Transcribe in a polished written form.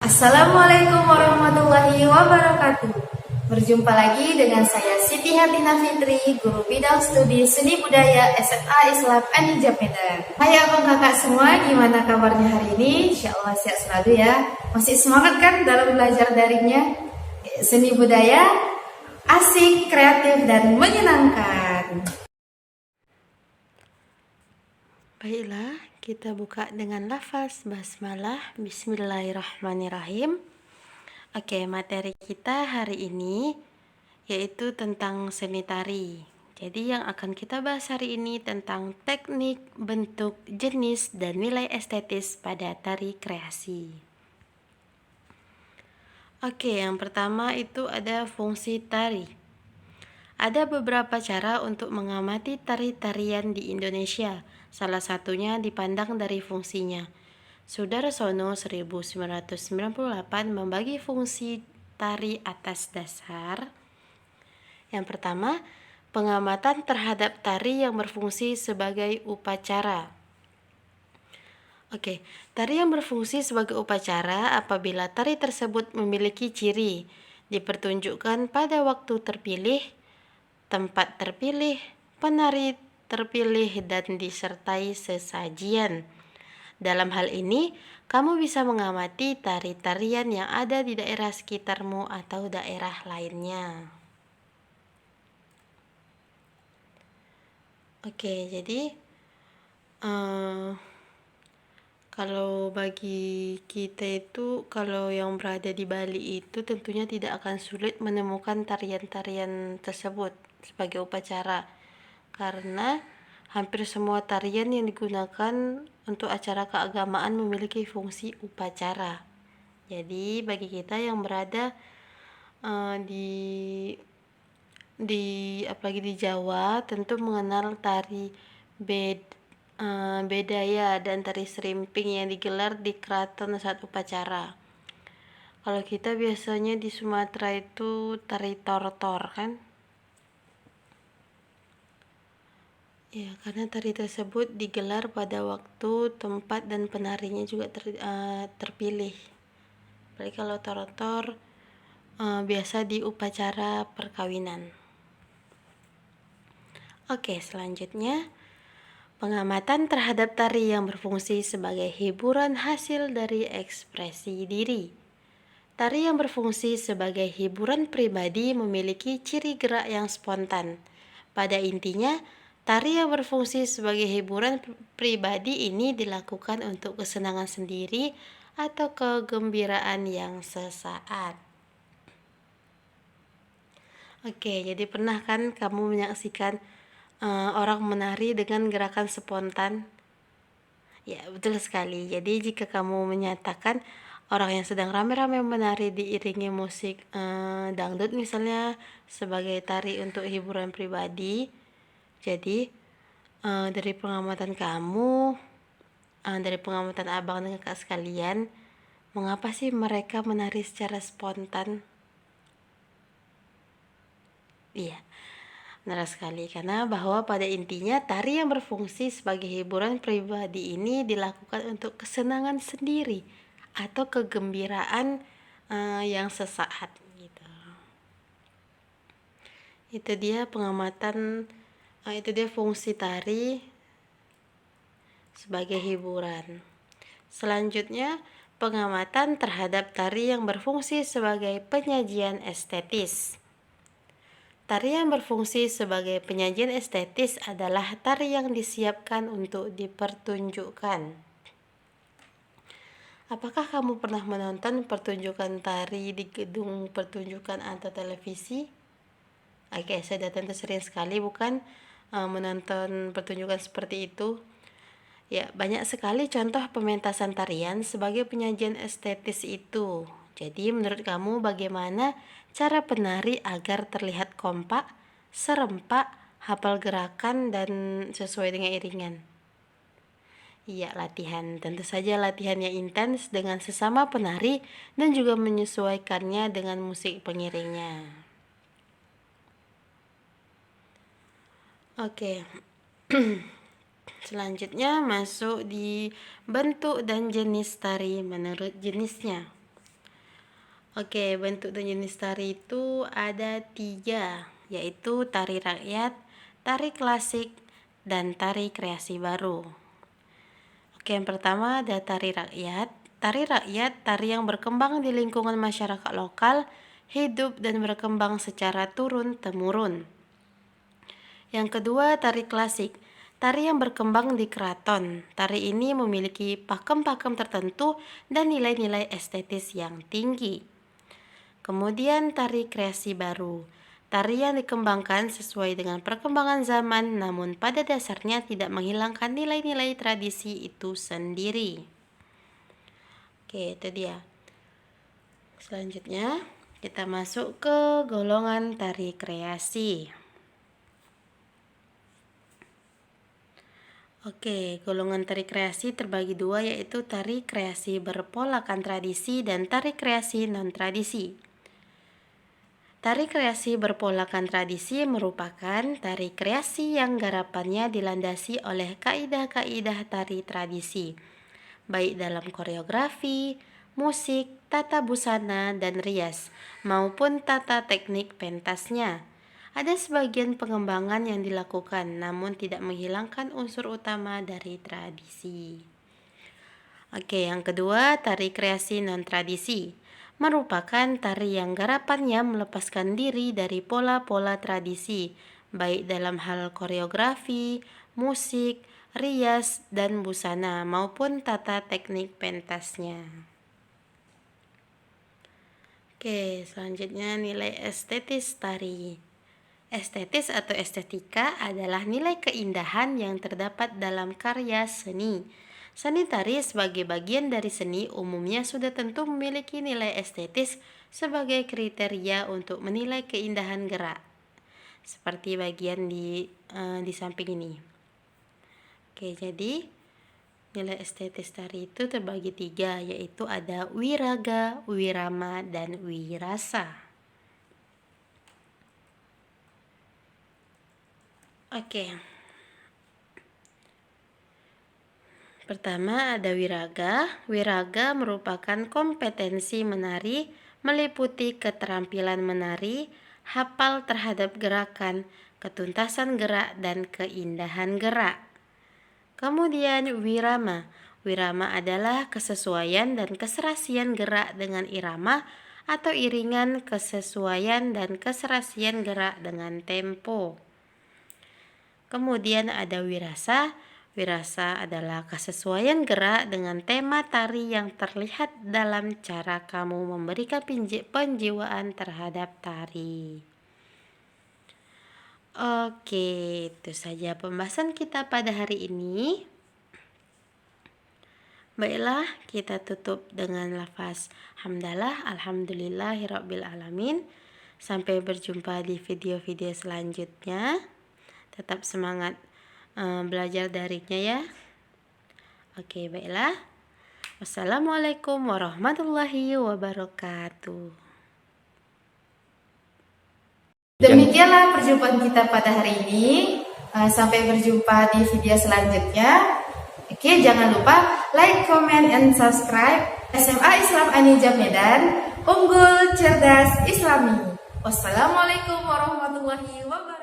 Assalamualaikum warahmatullahi wabarakatuh. Berjumpa lagi dengan saya Siti Hatina Fitri, Guru Bidang Studi Seni Budaya SMA Islam Anija Medan. Hai abang kakak semua, gimana kabarnya hari ini? Insya Allah sehat selalu ya. Masih semangat kan dalam belajar daringnya? Seni budaya asik, kreatif, dan menyenangkan. Baiklah, kita buka dengan lafaz basmalah. Bismillahirrahmanirrahim. Oke, materi kita hari ini yaitu tentang seni tari. Jadi yang akan kita bahas hari ini tentang teknik, bentuk, jenis, dan nilai estetis pada tari kreasi. Oke, yang pertama itu ada fungsi tari. Ada beberapa cara untuk mengamati tari-tarian di Indonesia. Salah satunya dipandang dari fungsinya. Sudarsono 1998 membagi fungsi tari atas dasar. Yang pertama, pengamatan terhadap tari yang berfungsi sebagai upacara. Oke, tari yang berfungsi sebagai upacara apabila tari tersebut memiliki ciri, dipertunjukkan pada waktu terpilih, tempat terpilih, penari terpilih, dan disertai sesajian. Dalam hal ini, kamu bisa mengamati tari-tarian yang ada di daerah sekitarmu atau daerah lainnya. Oke, jadi kalau bagi kita itu, kalau yang berada di Bali itu tentunya tidak akan sulit menemukan tarian-tarian tersebut sebagai upacara, karena hampir semua tarian yang digunakan untuk acara keagamaan memiliki fungsi upacara. Jadi bagi kita yang berada apalagi di Jawa, tentu mengenal tari bedaya dan tari serimping yang digelar di keraton saat upacara. Kalau kita biasanya di Sumatera itu tari tortor kan? Ya, karena tari tersebut digelar pada waktu, tempat, dan penarinya juga terpilih. Apalagi kalau tortor biasa di upacara perkawinan. Oke, selanjutnya pengamatan terhadap tari yang berfungsi sebagai hiburan hasil dari ekspresi diri. Tari yang berfungsi sebagai hiburan pribadi memiliki ciri gerak yang spontan. Pada intinya, tari yang berfungsi sebagai hiburan pribadi ini dilakukan untuk kesenangan sendiri atau kegembiraan yang sesaat. Oke, jadi pernah kan kamu menyaksikan orang menari dengan gerakan spontan? Ya, betul sekali. Jadi jika kamu menyatakan orang yang sedang rame-rame menari diiringi musik dangdut misalnya sebagai tari untuk hiburan pribadi, jadi dari pengamatan kamu, dari pengamatan abang dan kakak sekalian, mengapa sih mereka menari secara spontan? Iya, benar sekali, karena bahwa pada intinya tari yang berfungsi sebagai hiburan pribadi ini dilakukan untuk kesenangan sendiri atau kegembiraan yang sesaat gitu. Itu dia pengamatan, itu dia fungsi tari sebagai hiburan. Selanjutnya, pengamatan terhadap tari yang berfungsi sebagai penyajian estetis. Tari yang berfungsi sebagai penyajian estetis adalah tari yang disiapkan untuk dipertunjukkan. Apakah kamu pernah menonton pertunjukan tari di gedung pertunjukan atau televisi? Oke, saya tentu sering sekali bukan menonton pertunjukan seperti itu. Ya, banyak sekali contoh pementasan tarian sebagai penyajian estetis itu. Jadi menurut kamu bagaimana cara penari agar terlihat kompak, serempak, hafal gerakan, dan sesuai dengan iringan? Iya, latihan. Tentu saja latihan yang intens dengan sesama penari dan juga menyesuaikannya dengan musik pengiringnya. Oke. Selanjutnya masuk di bentuk dan jenis tari menurut jenisnya. Oke, bentuk dan jenis tari itu ada 3, yaitu tari rakyat, tari klasik, dan tari kreasi baru. Oke, yang pertama ada tari rakyat. Tari rakyat, tari yang berkembang di lingkungan masyarakat lokal, hidup dan berkembang secara turun-temurun. Yang kedua, tari klasik. Tari yang berkembang di keraton. Tari ini memiliki pakem-pakem tertentu dan nilai-nilai estetis yang tinggi. Kemudian tari kreasi baru. Tari yang dikembangkan sesuai dengan perkembangan zaman, namun pada dasarnya tidak menghilangkan nilai-nilai tradisi itu sendiri. Oke, itu dia. Selanjutnya, kita masuk ke golongan tari kreasi. Oke, golongan tari kreasi terbagi 2, yaitu tari kreasi berpolakan tradisi dan tari kreasi non-tradisi. Tari kreasi berpolakan tradisi merupakan tari kreasi yang garapannya dilandasi oleh kaidah-kaidah tari tradisi, baik dalam koreografi, musik, tata busana, dan rias, maupun tata teknik pentasnya. Ada sebagian pengembangan yang dilakukan, namun tidak menghilangkan unsur utama dari tradisi. Oke, yang kedua, tari kreasi non-tradisi merupakan tari yang garapannya melepaskan diri dari pola-pola tradisi, baik dalam hal koreografi, musik, rias, dan busana, maupun tata teknik pentasnya. Oke, selanjutnya nilai estetis tari. Estetis atau estetika adalah nilai keindahan yang terdapat dalam karya seni. Seni tari sebagai bagian dari seni umumnya sudah tentu memiliki nilai estetis sebagai kriteria untuk menilai keindahan gerak. Seperti bagian di samping ini. Oke, jadi nilai estetis tari itu terbagi 3, yaitu ada wiraga, wirama, dan wirasa. Oke. Pertama ada wiraga. Wiraga merupakan kompetensi menari, meliputi keterampilan menari, hafal terhadap gerakan, ketuntasan gerak, dan keindahan gerak. Kemudian wirama. Wirama adalah kesesuaian dan keserasian gerak dengan irama atau iringan kesesuaian dan keserasian gerak dengan tempo. Kemudian ada wirasa. Wirasa adalah kesesuaian gerak dengan tema tari yang terlihat dalam cara kamu memberikan penjiwaan terhadap tari. Oke, itu saja pembahasan kita pada hari ini. Baiklah, kita tutup dengan lafaz hamdalah, alhamdulillahirabbil alamin. Sampai berjumpa di video-video selanjutnya. Tetap semangat belajar darinya ya. Oke, baiklah. Wassalamualaikum warahmatullahi wabarakatuh. Demikianlah perjumpaan kita pada hari ini. Sampai berjumpa di video selanjutnya. Oke, jangan lupa like, comment, and subscribe SMA Islam Anijab Medan, unggul, cerdas, islami. Wassalamualaikum warahmatullahi wabarakatuh.